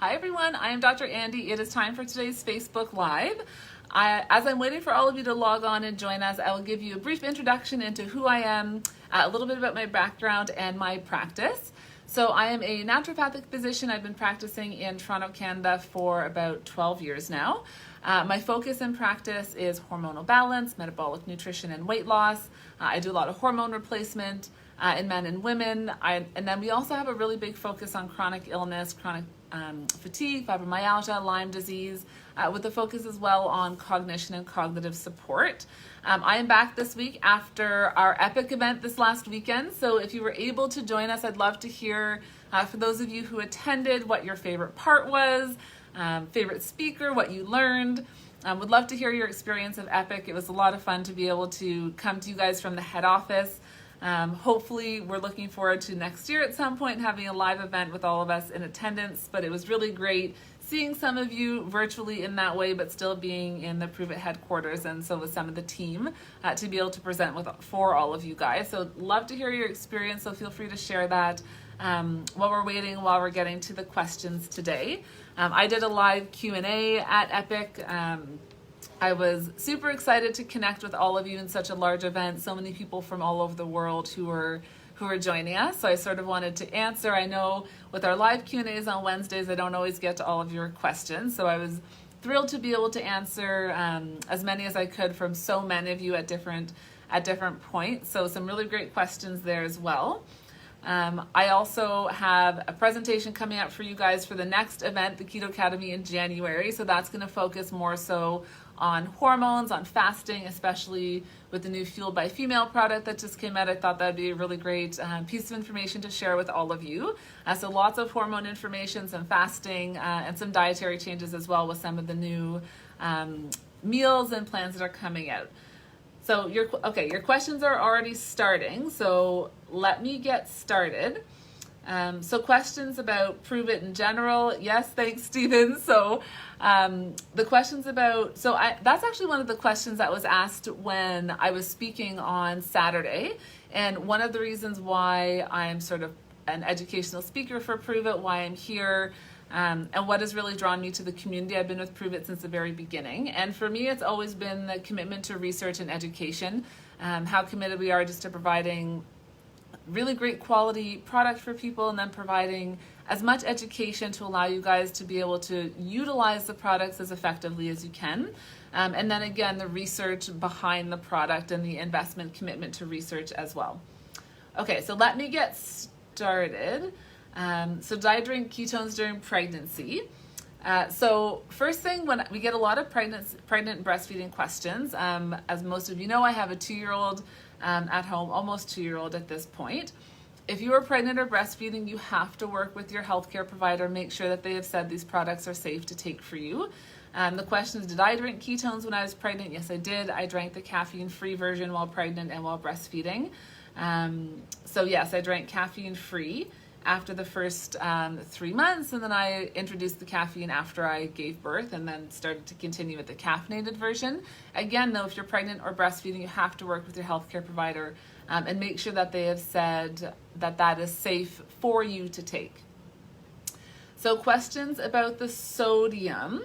Hi everyone, I am Dr. Andi. It is time for today's Facebook Live. As I'm waiting for all of you to log on and join us, I will give you a brief introduction into who I am, a little bit about my background and my practice. So I am a naturopathic physician. I've been practicing in Toronto, Canada for about 12 years now. My focus in practice is hormonal balance, metabolic nutrition, and weight loss. I do a lot of hormone replacement in men and women. And then we also have a really big focus on chronic illness, chronic fatigue, fibromyalgia, Lyme disease, with a focus as well on cognition and cognitive support. I am back this week after our epic event this last weekend. So if you were able to join us, I'd love to hear, for those of you who attended, what your favorite part was, favorite speaker, what you learned. Would love to hear your experience of epic. It was a lot of fun to be able to come to you guys from the head office. Hopefully we're looking forward to next year at some point having a live event with all of us in attendance, but it was really great seeing some of you virtually in that way, but still being in the Prove It headquarters, and so with some of the team to be able to present for all of you guys. So love to hear your experience, so feel free to share that while we're getting to the questions today. I did a live Q&A at Epic. I was super excited to connect with all of you in such a large event, so many people from all over the world who are joining us. So I sort of wanted to answer. I know with our live Q&As on Wednesdays, I don't always get to all of your questions. So I was thrilled to be able to answer as many as I could from so many of you at different points. So some really great questions there as well. I also have a presentation coming up for you guys for the next event, the Keto Academy in January. So that's going to focus more so on hormones, on fasting, especially with the new Fueled by Female product that just came out. I thought that'd be a really great piece of information to share with all of you. So lots of hormone information, some fasting, and some dietary changes as well with some of the new meals and plans that are coming out. So your questions are already starting, so let me get started. So questions about Prove It in general. Yes, thanks, Stephen. So the questions about, that's actually one of the questions that was asked when I was speaking on Saturday. And one of the reasons why I'm sort of an educational speaker for Prove It, why I'm here, and what has really drawn me to the community. I've been with Prove It since the very beginning. And for me, it's always been the commitment to research and education, how committed we are just to providing really great quality product for people, and then providing as much education to allow you guys to be able to utilize the products as effectively as you can. And then again, the research behind the product and the investment commitment to research as well. Okay, so let me get started. So did I drink ketones during pregnancy? So first thing, when we get a lot of pregnant and breastfeeding questions, as most of you know, I have a 2-year-old at home, almost 2-year-old at this point. If you are pregnant or breastfeeding, you have to work with your healthcare provider, make sure that they have said these products are safe to take for you. The question is, did I drink ketones when I was pregnant? Yes, I did. I drank the caffeine-free version while pregnant and while breastfeeding. So yes, I drank caffeine-free after the first 3 months, and then I introduced the caffeine after I gave birth, and then started to continue with the caffeinated version. Again, though, if you're pregnant or breastfeeding, you have to work with your healthcare provider and make sure that they have said that that is safe for you to take. So questions about the sodium.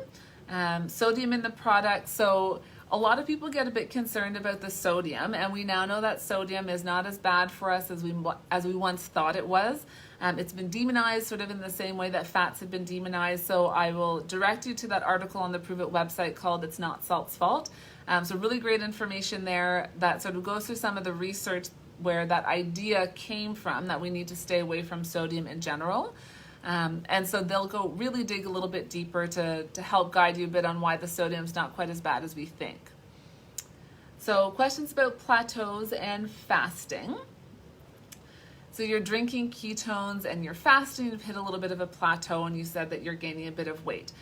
Sodium in the product. So a lot of people get a bit concerned about the sodium, and we now know that sodium is not as bad for us as we once thought it was. It's been demonized sort of in the same way that fats have been demonized. So I will direct you to that article on the Prove It website called It's Not Salt's Fault. So really great information there that sort of goes through some of the research where that idea came from, that we need to stay away from sodium in general. And so they'll go really dig a little bit deeper to help guide you a bit on why the sodium's not quite as bad as we think. So questions about plateaus and fasting. So you're drinking ketones and you're fasting, you've hit a little bit of a plateau, and you said that you're gaining a bit of weight.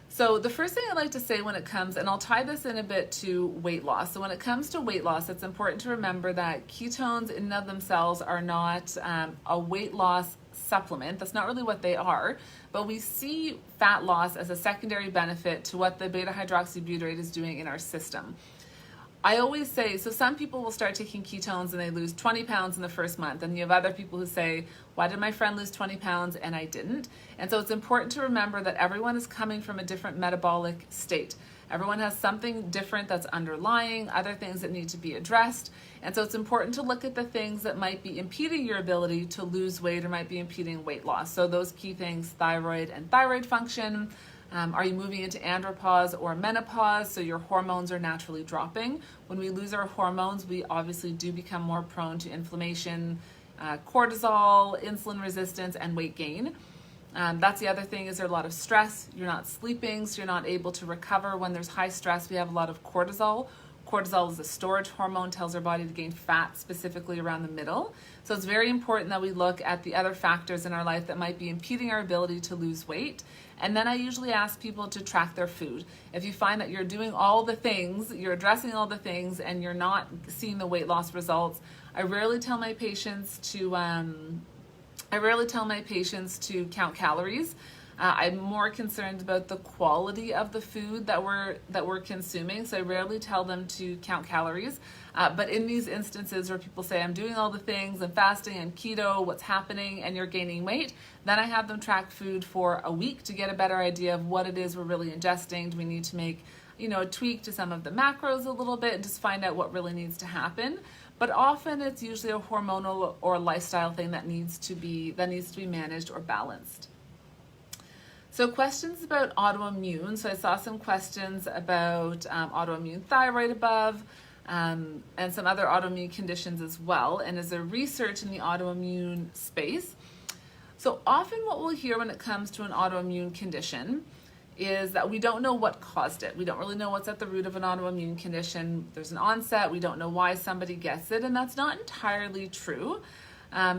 So the first thing I like to say when it comes, and I'll tie this in a bit to weight loss. So when it comes to weight loss, it's important to remember that ketones in and of themselves are not a weight loss supplement. That's not really what they are, but we see fat loss as a secondary benefit to what the beta hydroxybutyrate is doing in our system. I always say, so some people will start taking ketones and they lose 20 pounds in the first month. And you have other people who say, why did my friend lose 20 pounds and I didn't? And so it's important to remember that everyone is coming from a different metabolic state. Everyone has something different that's underlying, other things that need to be addressed. And so it's important to look at the things that might be impeding your ability to lose weight or might be impeding weight loss. So those key things, thyroid and thyroid function. Are you moving into andropause or menopause? So your hormones are naturally dropping. When we lose our hormones, we obviously do become more prone to inflammation, cortisol, insulin resistance, and weight gain. That's the other thing, is there a lot of stress. You're not sleeping, so you're not able to recover. When there's high stress, we have a lot of cortisol. Cortisol is a storage hormone, tells our body to gain fat specifically around the middle. So it's very important that we look at the other factors in our life that might be impeding our ability to lose weight. And then I usually ask people to track their food. If you find that you're doing all the things, you're addressing all the things, and you're not seeing the weight loss results, I rarely tell my patients to count calories. I'm more concerned about the quality of the food that we're consuming, so I rarely tell them to count calories. But in these instances where people say, I'm doing all the things, I'm fasting and keto, what's happening, and you're gaining weight, then I have them track food for a week to get a better idea of what it is we're really ingesting. Do we need to make, a tweak to some of the macros a little bit and just find out what really needs to happen? But often it's usually a hormonal or lifestyle thing that needs to be managed or balanced. So questions about autoimmune. So I saw some questions about autoimmune thyroid above, and some other autoimmune conditions as well. And is there research in the autoimmune space? So often what we'll hear when it comes to an autoimmune condition is that we don't know what caused it. We don't really know what's at the root of an autoimmune condition. There's an onset, we don't know why somebody gets it, and that's not entirely true.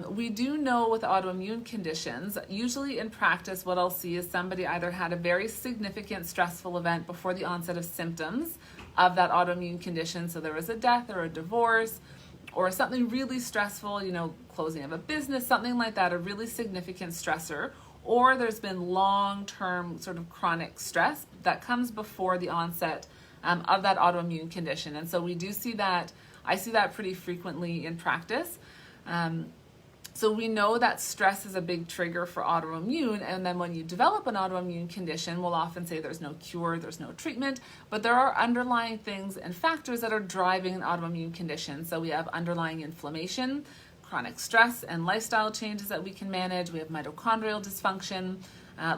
We do know with autoimmune conditions, usually in practice, what I'll see is somebody either had a very significant stressful event before the onset of symptoms of that autoimmune condition. So there was a death or a divorce or something really stressful, closing of a business, something like that, a really significant stressor. Or there's been long-term sort of chronic stress that comes before the onset of that autoimmune condition. And so we do see that, I see that pretty frequently in practice. So we know that stress is a big trigger for autoimmune, and then when you develop an autoimmune condition, we'll often say there's no cure, there's no treatment, but there are underlying things and factors that are driving an autoimmune condition. So we have underlying inflammation, chronic stress, and lifestyle changes that we can manage. We have mitochondrial dysfunction,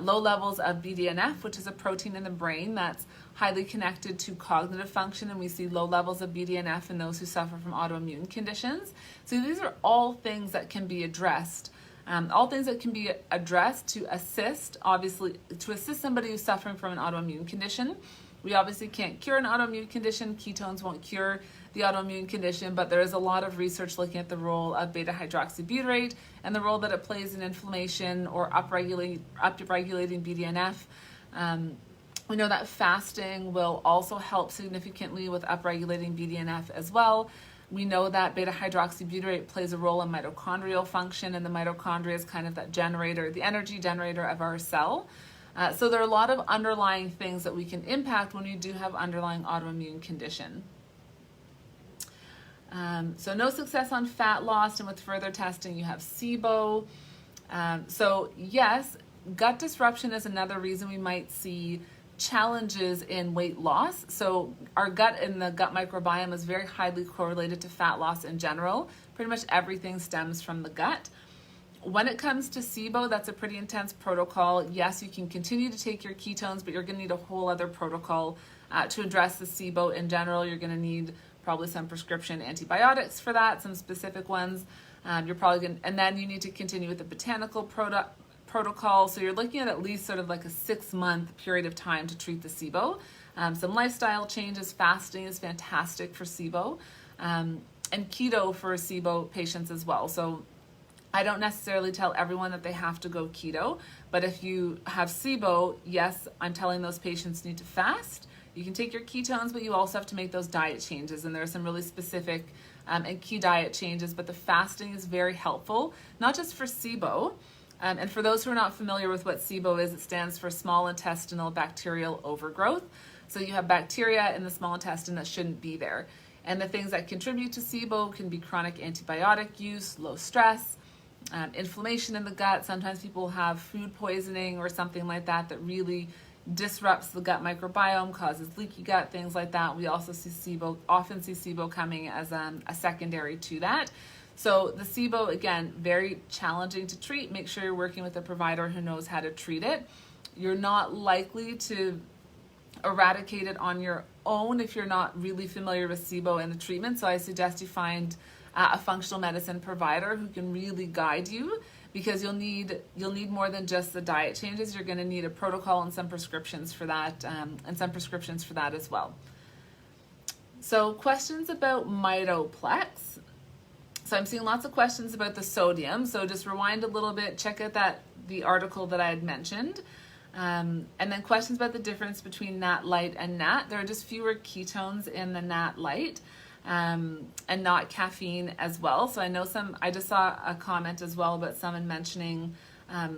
low levels of BDNF, which is a protein in the brain that's highly connected to cognitive function, and we see low levels of BDNF in those who suffer from autoimmune conditions. So these are all things that can be addressed, to assist, obviously, to assist somebody who's suffering from an autoimmune condition. We obviously can't cure an autoimmune condition. Ketones won't cure the autoimmune condition, but there is a lot of research looking at the role of beta-hydroxybutyrate and the role that it plays in inflammation or upregulating BDNF. We know that fasting will also help significantly with upregulating BDNF as well. We know that beta-hydroxybutyrate plays a role in mitochondrial function, and the mitochondria is kind of that generator, the energy generator of our cell. So there are a lot of underlying things that we can impact when we do have underlying autoimmune condition. So no success on fat loss, and with further testing you have SIBO. So yes, gut disruption is another reason we might see challenges in weight loss. So our gut and the gut microbiome is very highly correlated to fat loss in general. Pretty much everything stems from the gut. When it comes to SIBO, that's a pretty intense protocol. Yes, you can continue to take your ketones, but you're going to need a whole other protocol to address the SIBO in general. You're going to need probably some prescription antibiotics for that, some specific ones. And then you need to continue with the botanical protocol. So you're looking at least sort of like a 6-month period of time to treat the SIBO. Some lifestyle changes, fasting is fantastic for SIBO, and keto for SIBO patients as well. So I don't necessarily tell everyone that they have to go keto, but if you have SIBO, yes, I'm telling those patients need to fast. You can take your ketones, but you also have to make those diet changes, and there are some really specific and key diet changes, but the fasting is very helpful, not just for SIBO. And for those who are not familiar with what SIBO is, it stands for small intestinal bacterial overgrowth. So you have bacteria in the small intestine that shouldn't be there. And the things that contribute to SIBO can be chronic antibiotic use, low stress, inflammation in the gut. Sometimes people have food poisoning or something like that that really disrupts the gut microbiome, causes leaky gut, things like that. We also often see SIBO coming as a secondary to that. So the SIBO, again, very challenging to treat. Make sure you're working with a provider who knows how to treat it. You're not likely to eradicate it on your own if you're not really familiar with SIBO and the treatment. So I suggest you find a functional medicine provider who can really guide you, because you'll need more than just the diet changes. You're going to need a protocol and some prescriptions for that, as well. So questions about Mitoplex. So I'm seeing lots of questions about the sodium. So just rewind a little bit, check out the article that I had mentioned. And then questions about the difference between NAT light and NAT. There are just fewer ketones in the NAT light, and not caffeine as well. So I just saw a comment as well about someone mentioning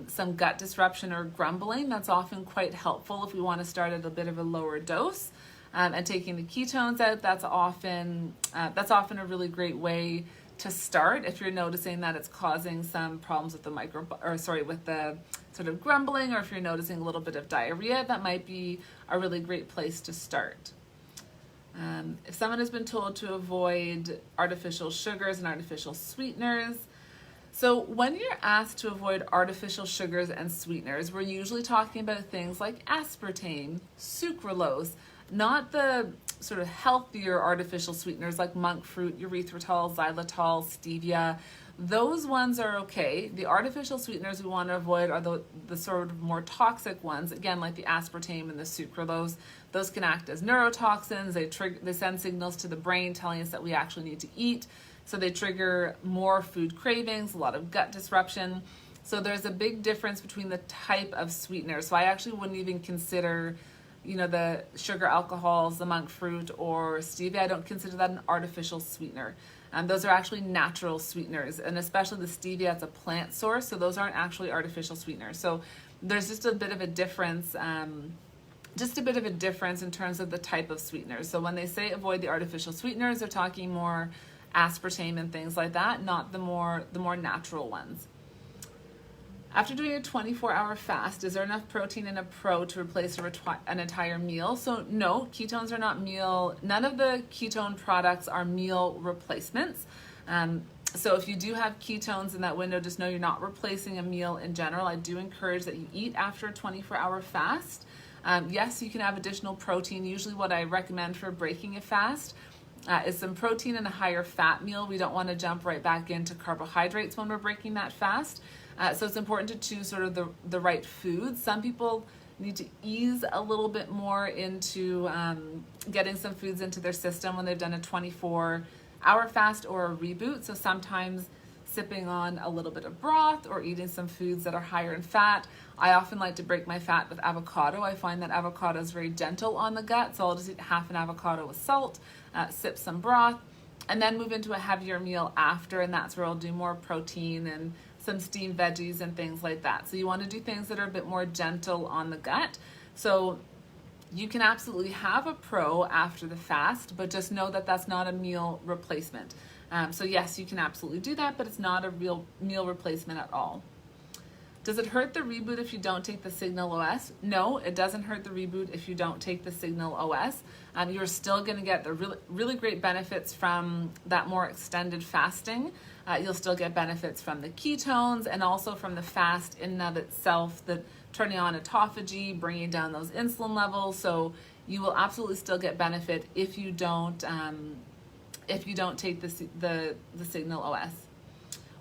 some gut disruption or grumbling. That's often quite helpful if we want to start at a bit of a lower dose. And taking the ketones out, that's often a really great way to start if you're noticing that it's causing some problems with with the sort of grumbling, or if you're noticing a little bit of diarrhea. That might be a really great place to start. If someone has been told to avoid artificial sugars and artificial sweeteners, so when you're asked to avoid artificial sugars and sweeteners, we're usually talking about things like aspartame, sucralose, not the sort of healthier artificial sweeteners like monk fruit, erythritol, xylitol, stevia. Those ones are okay. The artificial sweeteners we want to avoid are the sort of more toxic ones, again, like the aspartame and the sucralose. Those can act as neurotoxins. They send signals to the brain telling us that we actually need to eat. So they trigger more food cravings, a lot of gut disruption. So there's a big difference between the type of sweetener. So I actually wouldn't even consider the sugar alcohols, the monk fruit or stevia. I don't consider that an artificial sweetener. Those are actually natural sweeteners, and especially the stevia, it's a plant source, so those aren't actually artificial sweeteners. So there's just a bit of a difference, in terms of the type of sweeteners. So when they say avoid the artificial sweeteners, they're talking more aspartame and things like that, not the more natural ones. After doing a 24-hour fast, is there enough protein in a pro to replace an entire meal? So no, ketones are not meal. None of the ketone products are meal replacements. So if you do have ketones in that window, just know you're not replacing a meal in general. I do encourage that you eat after a 24-hour fast. Yes, you can have additional protein. Usually what I recommend for breaking a fast is some protein and a higher fat meal. We don't want to jump right back into carbohydrates when we're breaking that fast. So it's important to choose sort of the right foods. Some people need to ease a little bit more into getting some foods into their system when they've done a 24-hour fast or a reboot. So sometimes sipping on a little bit of broth or eating some foods that are higher in fat. I often like to break my fat with avocado. I find that avocado is very gentle on the gut, so I'll just eat half an avocado with salt, sip some broth, and then move into a heavier meal after, and that's where I'll do more protein and some steamed veggies and things like that. So you want to do things that are a bit more gentle on the gut. So you can absolutely have a pro after the fast, but just know that that's not a meal replacement. So yes, you can absolutely do that, but it's not a real meal replacement at all. Does it hurt the reboot if you don't take the Signal OS? No, it doesn't hurt the reboot if you don't take the Signal OS. You're still going to get the really great benefits from that more extended fasting. You'll still get benefits from the ketones and also from the fast in and of itself, the turning on autophagy, bringing down those insulin levels. So you will absolutely still get benefit if you don't take the Signal OS.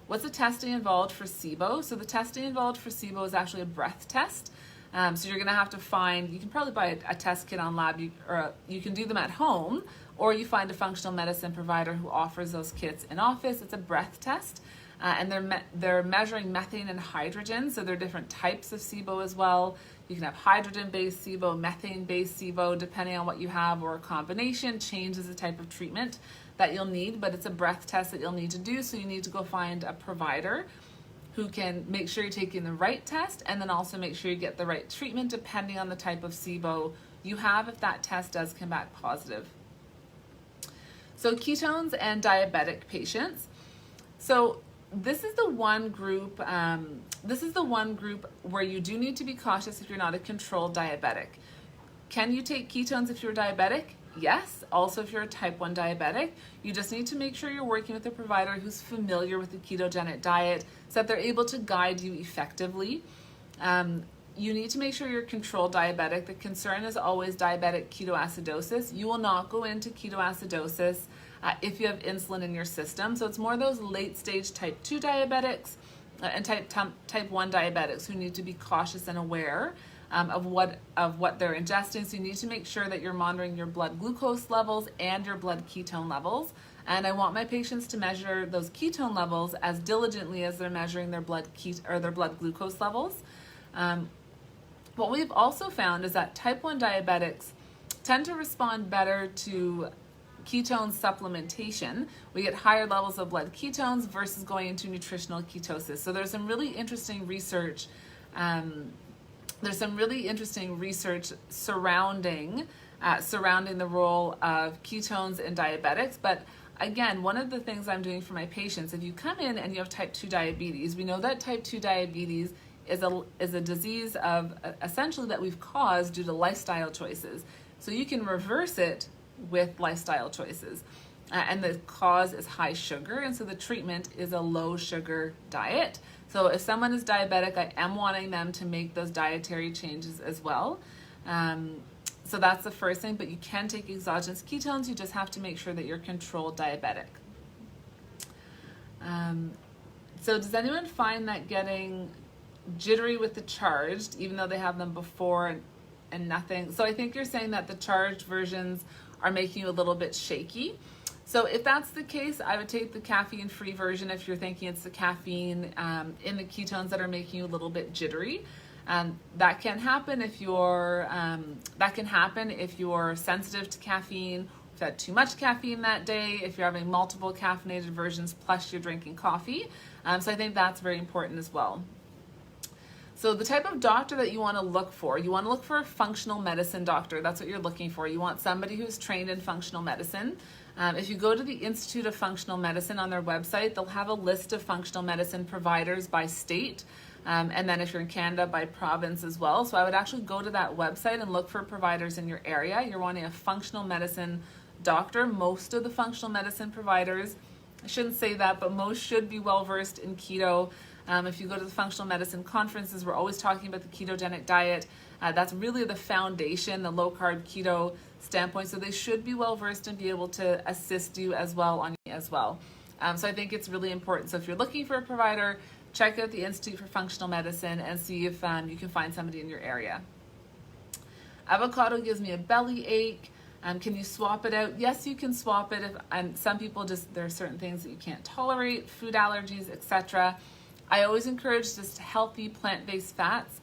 What's the testing involved for SIBO? So the testing involved for SIBO is actually a breath test. So you're going to have to find, you can probably buy a test kit on lab, or you can do them at home, or you find a functional medicine provider who offers those kits in office. It's a breath test, and they're measuring methane and hydrogen. So there are different types of SIBO as well. You can have hydrogen-based SIBO, methane-based SIBO, depending on what you have, or a combination changes the type of treatment that you'll need, but it's a breath test that you'll need to do. So you need to go find a provider who can make sure you're taking the right test, and then also make sure you get the right treatment depending on the type of SIBO you have if that test does come back positive. So ketones and diabetic patients. So this is the one group. This is the one group where you do need to be cautious if you're not a controlled diabetic. Can you take ketones if you're diabetic? Yes. Also, if you're a type 1 diabetic, you just need to make sure you're working with a provider who's familiar with the ketogenic diet so that they're able to guide you effectively. You need to make sure you're controlled diabetic. The concern is always diabetic ketoacidosis. You will not go into ketoacidosis if you have insulin in your system. So it's more those late stage type 2 diabetics and type 1 diabetics who need to be cautious and aware of what they're ingesting. So you need to make sure that you're monitoring your blood glucose levels and your blood ketone levels. And I want my patients to measure those ketone levels as diligently as they're measuring their blood glucose levels. What we've also found is that type 1 diabetics tend to respond better to ketone supplementation. We get higher levels of blood ketones versus going into nutritional ketosis. So there's some really interesting research. Surrounding the role of ketones in diabetics. But again, one of the things I'm doing for my patients, if you come in and you have type 2 diabetes, we know that type 2 diabetes is a disease of essentially that we've caused due to lifestyle choices. So you can reverse it with lifestyle choices. And the cause is high sugar, and so the treatment is a low sugar diet. So if someone is diabetic, I am wanting them to make those dietary changes as well. So that's the first thing, but you can take exogenous ketones. You just have to make sure that you're controlled diabetic. So does anyone find that getting jittery with the charged, even though they have them before and nothing? So I think you're saying that the charged versions are making you a little bit shaky. So if that's the case, I would take the caffeine-free version if you're thinking it's the caffeine in the ketones that are making you a little bit jittery. That can happen if you're sensitive to caffeine, if you had too much caffeine that day, if you're having multiple caffeinated versions plus you're drinking coffee. So I think that's very important as well. So the type of doctor that you want to look for a functional medicine doctor. That's what you're looking for. You want somebody who's trained in functional medicine. If you go to the Institute of Functional Medicine on their website, they'll have a list of functional medicine providers by state. And then if you're in Canada, by province as well. So I would actually go to that website and look for providers in your area. You're wanting a functional medicine doctor. Most of the functional medicine providers, I shouldn't say that, but most should be well versed in keto. If you go to the functional medicine conferences, we're always talking about the ketogenic diet. That's really the foundation, the low carb keto standpoint. So they should be well versed and be able to assist you as well So I think it's really important. So if you're looking for a provider, check out the Institute for Functional Medicine and see if you can find somebody in your area. Avocado gives me a belly ache. Can you swap it out? Yes, you can swap it. And some people there are certain things that you can't tolerate, food allergies, etc. I always encourage just healthy plant-based fats.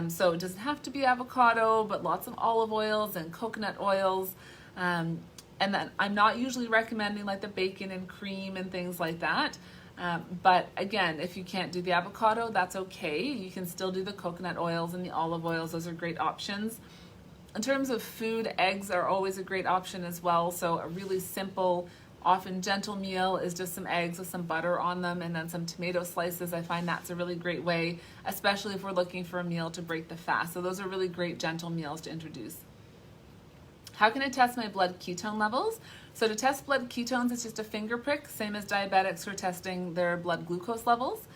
So it doesn't have to be avocado, but lots of olive oils and coconut oils. And then I'm not usually recommending like the bacon and cream and things like that. But again, if you can't do the avocado, that's okay. You can still do the coconut oils and the olive oils. Those are great options. In terms of food, eggs are always a great option as well. So a really simple, often gentle meal is just some eggs with some butter on them and then some tomato slices. I find that's a really great way, especially if we're looking for a meal to break the fast. So those are really great gentle meals to introduce. How can I test my blood ketone levels? So to test blood ketones, it's just a finger prick, same as diabetics who are testing their blood glucose levels.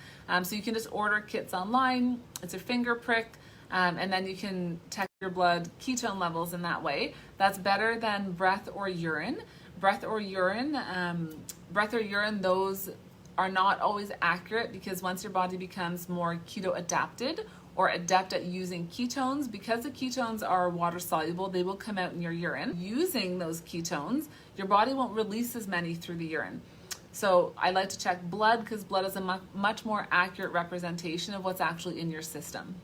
So you can just order kits online. It's a finger prick, and then you can test your blood ketone levels in that way. That's better than breath or urine. Breath or urine, those are not always accurate because once your body becomes more keto adapted or adept at using ketones, because the ketones are water soluble, they will come out in your urine. Using those ketones, your body won't release as many through the urine. So I like to check blood because blood is a much more accurate representation of what's actually in your system.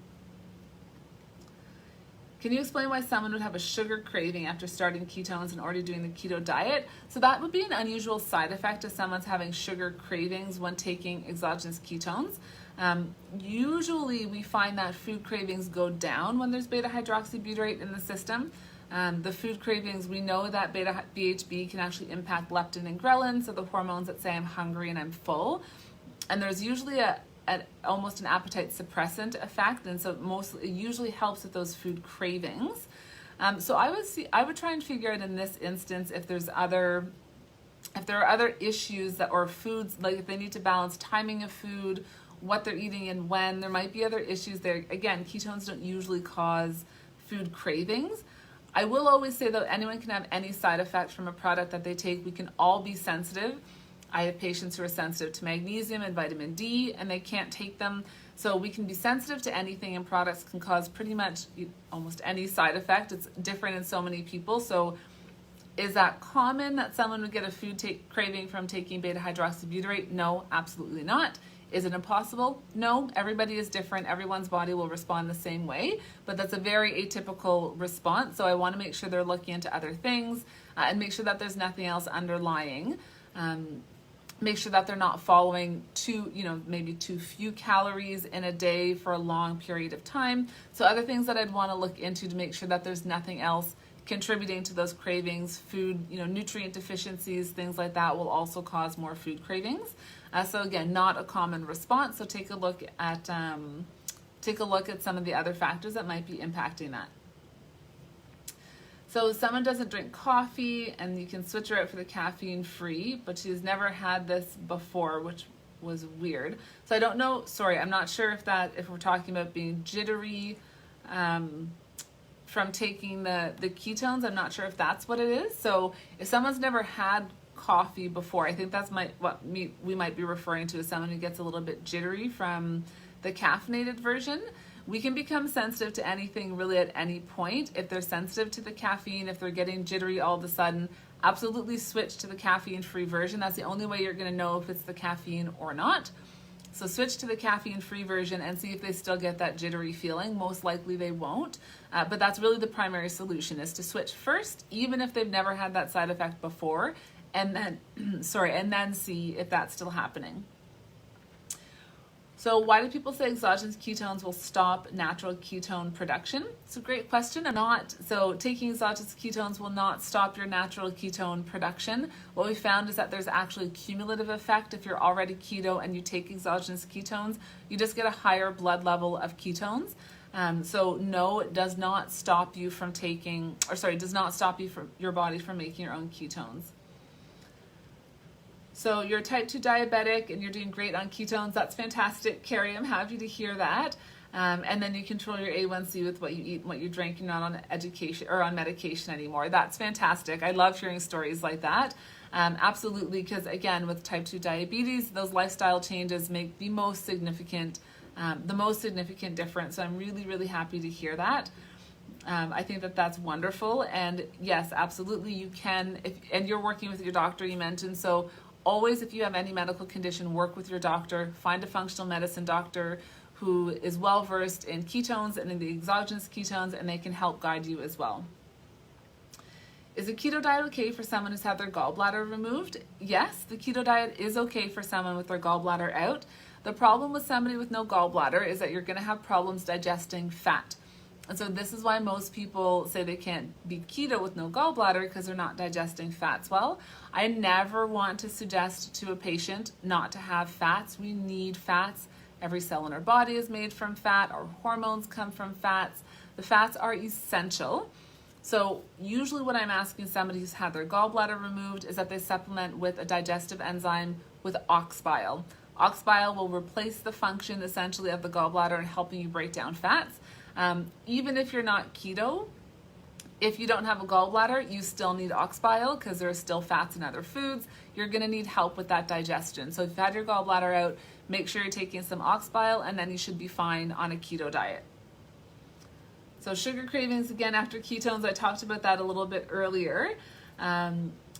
Can you explain why someone would have a sugar craving after starting ketones and already doing the keto diet? So that would be an unusual side effect if someone's having sugar cravings when taking exogenous ketones. Usually we find that food cravings go down when there's beta hydroxybutyrate in the system. The food cravings, we know that beta BHB can actually impact leptin and ghrelin, so the hormones that say I'm hungry and I'm full. And there's usually almost an appetite suppressant effect, and so it usually helps with those food cravings. So I would try and figure out in this instance if there are other issues or foods, like if they need to balance timing of food, what they're eating and when. There might be other issues there. Again, ketones don't usually cause food cravings. I will always say though, anyone can have any side effect from a product that they take. We can all be sensitive. I have patients who are sensitive to magnesium and vitamin D, and they can't take them. So we can be sensitive to anything, and products can cause pretty much almost any side effect. It's different in so many people. So is that common that someone would get a food craving from taking beta hydroxybutyrate? No, absolutely not. Is it impossible? No, everybody is different. Everyone's body will respond the same way, but that's a very atypical response. So I want to make sure they're looking into other things and make sure that there's nothing else underlying. Make sure that they're not following maybe too few calories in a day for a long period of time. So other things that I'd want to look into to make sure that there's nothing else contributing to those cravings. Food, nutrient deficiencies, things like that will also cause more food cravings. So again, not a common response. So take a look at some of the other factors that might be impacting that. So someone doesn't drink coffee, and you can switch her out for the caffeine free, but she's never had this before, which was weird. So I don't know. Sorry, I'm not sure if we're talking about being jittery from taking the ketones. I'm not sure if that's what it is. So if someone's never had coffee before, I think that's what we might be referring to as someone who gets a little bit jittery from the caffeinated version. We can become sensitive to anything really at any point. If they're sensitive to the caffeine, if they're getting jittery all of a sudden, absolutely switch to the caffeine-free version. That's the only way you're going to know if it's the caffeine or not. So switch to the caffeine-free version and see if they still get that jittery feeling. Most likely they won't, but that's really the primary solution, is to switch first, even if they've never had that side effect before, and then, and then see if that's still happening. So why do people say exogenous ketones will stop natural ketone production? It's a great question. So taking exogenous ketones will not stop your natural ketone production. What we found is that there's actually a cumulative effect. If you're already keto and you take exogenous ketones, you just get a higher blood level of ketones. So no, it does not stop you from does not stop you from your body from making your own ketones. So you're type 2 diabetic and you're doing great on ketones. That's fantastic, Carrie. I'm happy to hear that. And then you control your A1C with what you eat and what you drink. You're not on on medication anymore. That's fantastic. I love hearing stories like that. Absolutely, because again, with type 2 diabetes, those lifestyle changes make the most significant difference. So I'm really, really happy to hear that. I think that that's wonderful. And yes, absolutely, you can. And you're working with your doctor, you mentioned. So always, if you have any medical condition, work with your doctor. Find a functional medicine doctor who is well versed in ketones and in the exogenous ketones, and they can help guide you as well. Is a keto diet okay for someone who's had their gallbladder removed? Yes, the keto diet is okay for someone with their gallbladder out. The problem with somebody with no gallbladder is that you're going to have problems digesting fat. And so this is why most people say they can't be keto with no gallbladder, because they're not digesting fats well. I never want to suggest to a patient not to have fats. We need fats. Every cell in our body is made from fat. Our hormones come from fats. The fats are essential. So usually what I'm asking somebody who's had their gallbladder removed is that they supplement with a digestive enzyme with ox bile. Ox bile will replace the function essentially of the gallbladder and helping you break down fats. Even if you're not keto, if you don't have a gallbladder, you still need ox bile because there are still fats in other foods. You're going to need help with that digestion. So if you've had your gallbladder out, make sure you're taking some ox bile, and then you should be fine on a keto diet. So sugar cravings, again, after ketones, I talked about that a little bit earlier.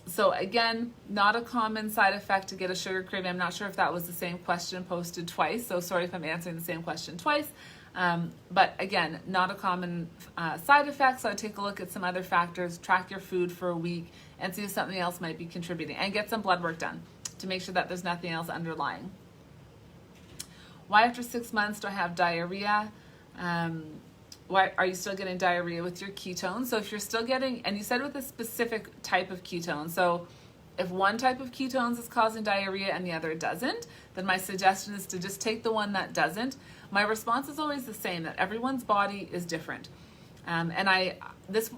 So again, not a common side effect to get a sugar craving. I'm not sure if that was the same question posted twice, so sorry if I'm answering the same question twice. But again, not a common side effect, so I'd take a look at some other factors, track your food for a week, and see if something else might be contributing, and get some blood work done to make sure that there's nothing else Why after 6 months do I have diarrhea? why are you still getting diarrhea with your ketones? So if you're still getting, and you said with a specific type of ketone, so if one type of ketones is causing diarrhea and the other doesn't, then my suggestion is to just take the one that doesn't. My response is always the same, that everyone's body is different. And this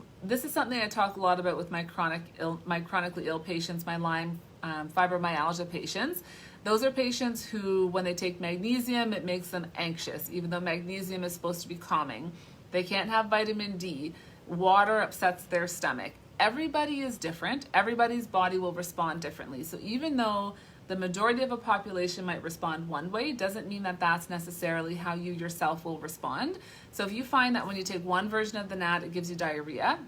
is something I talk a lot about with my chronically ill patients, my Lyme fibromyalgia patients. Those are patients who, when they take magnesium, it makes them anxious, even though magnesium is supposed to be calming. They can't have vitamin D. Water upsets their stomach. Everybody is different. Everybody's body will respond differently. So even though the majority of a population might respond one way, doesn't mean that that's necessarily how you yourself will respond. So if you find that when you take one version of the NAT, it gives you diarrhea,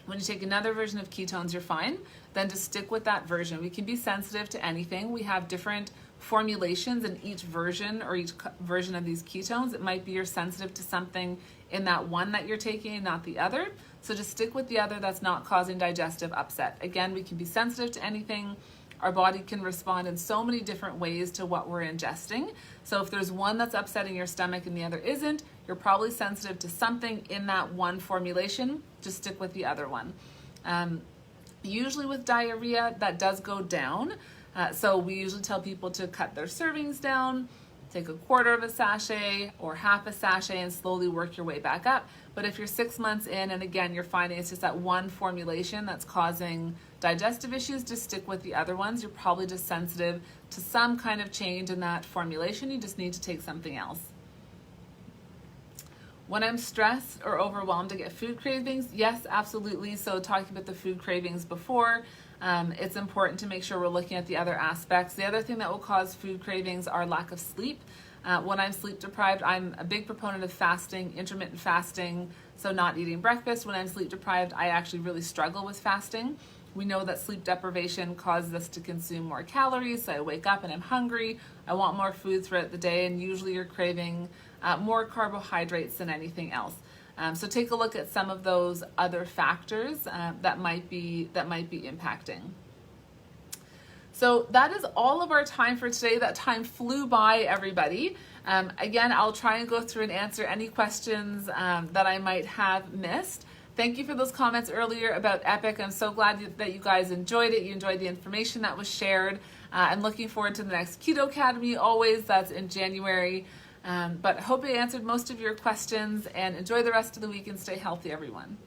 when you take another version of ketones, you're fine, then just stick with that version. We can be sensitive to anything. We have different formulations in each version or each version of these ketones. It might be you're sensitive to something in that one that you're taking and not the other. So just stick with the other that's not causing digestive upset. Again, we can be sensitive to anything. Our body can respond in so many different ways to what we're ingesting. So if there's one that's upsetting your stomach and the other isn't, you're probably sensitive to something in that one formulation. Just stick with the other one. Usually with diarrhea, that does go down. So we usually tell people to cut their servings down, take a quarter of a sachet or half a sachet and slowly work your way back up. But if you're 6 months in and again, you're finding it's just that one formulation that's causing digestive issues, just stick with the other ones. You're probably just sensitive to some kind of change in that formulation. You just need to take something else. When I'm stressed or overwhelmed, I get food cravings. Yes, absolutely. So talking about the food cravings before, it's important to make sure we're looking at the other aspects. The other thing that will cause food cravings are lack of sleep. When I'm sleep deprived, I'm a big proponent of fasting, intermittent fasting, so not eating breakfast. When I'm sleep deprived, I actually really struggle with fasting. We know that sleep deprivation causes us to consume more calories, so I wake up and I'm hungry. I want more food throughout the day, and usually you're craving more carbohydrates than anything else. So take a look at some of those other factors that might be impacting. So that is all of our time for today. That time flew by, everybody. Again, I'll try and go through and answer any questions that I might have missed. Thank you for those comments earlier about Epic. I'm so glad that you guys enjoyed it. You enjoyed the information that was shared. I'm looking forward to the next Keto Academy always. That's in January. But hope I answered most of your questions, and enjoy the rest of the week and stay healthy, everyone.